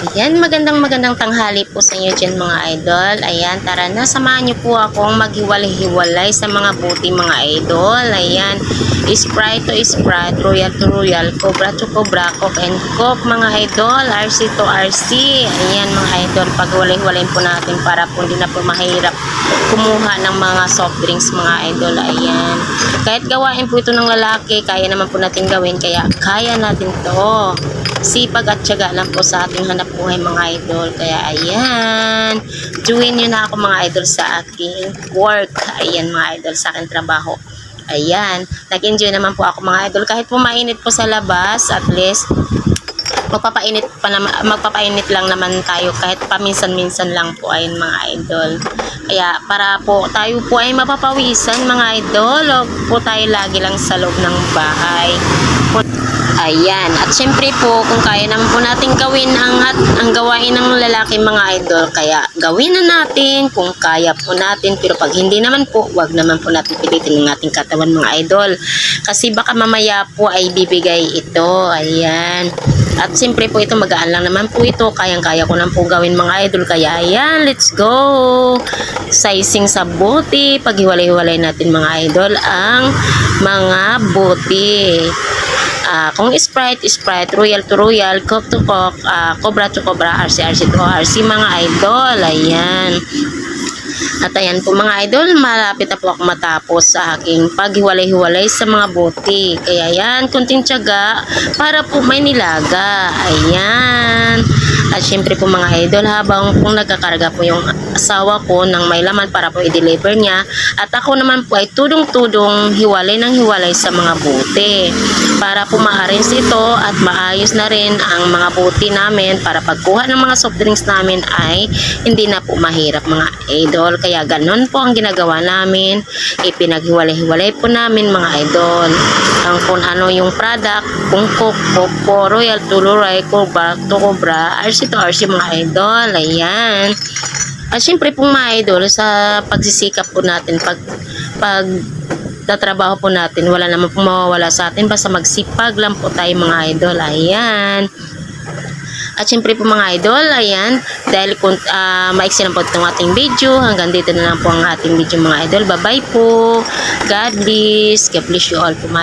Ayan, magandang tanghali po sa inyo dyan mga idol. Ayan, tara na, samahan niyo po akong maghiwalay-hiwalay sa mga buti mga idol. Ayan, Sprite to Sprite, Royal to Royal, Cobra to Cobra, Coke and Coke mga idol, RC to RC. Ayan mga idol, paghiwalay-hiwalayin po natin para po hindi na po mahirap kumuha ng mga soft drinks mga idol. Ayan, kahit gawain po ito ng lalaki, kaya naman po natin gawin, kaya kaya natin to. Sipag at tiyaga lang po sa ating hanap buhay mga idol. Kaya ayan, join nyo na ako mga idol sa aking work. Ayan mga idol, sa aking trabaho. Ayan, nag-enjoy naman po ako mga idol. Kahit po mainit po sa labas, at least magpapainit lang naman tayo kahit paminsan-minsan lang po. Ayun mga idol. Kaya para po tayo po ay mapapawisan mga idol, o po tayo lagi lang sa loob ng bahay. Ayan, at syempre po kung kaya naman po natin gawin ang gawain ng lalaki mga idol, kaya gawin na natin kung kaya po natin. Pero pag hindi naman po, wag naman po natin pilitin ng ating katawan mga idol, kasi baka mamaya po ay bibigay ito. Ayan, at syempre po ito magaan lang naman po ito, kayang-kaya ko lang po gawin mga idol. Kaya ayan, let's go sizing sa buti, paghiwalay-hiwalay natin mga idol ang mga buti. Kung Sprite, Royal to Royal, Coke to Coke, Cobra to Cobra, RC to RC mga idol. Ayan. At ayan po mga idol, malapit na po ako matapos sa aking paghiwalay-hiwalay sa mga buti. Kaya yan, kunting tiyaga para po may nilaga. Ayan. At syempre po mga idol, habang kung nagkakarga po yung asawa ko ng may laman para po i-deliver niya, at ako naman po ay tudong-tudong hiwalay ng hiwalay sa mga buti. Para po ma-arrange ito at maayos na rin ang mga buti namin, para pagkuha ng mga soft drinks namin ay hindi na po mahirap mga idol. Kaya ganon po ang ginagawa namin, ipinaghiwalay-hiwalay po namin mga idol ang kung ano yung product, kung Coke po, Royal to Royal, Cobra to Cobra, RC to RC mga idol. Ayan. At syempre po mga idol, sa pagsisikap po natin, pag tatrabaho po natin, wala naman po mawawala sa atin, basta magsipag lang po tayo mga idol. Ayan. At syempre po mga idol, ayan, dahil maiksi lang po itong ating video, hanggang dito na lang po ang ating video mga idol. Bye bye po. God bless you all po mga idol.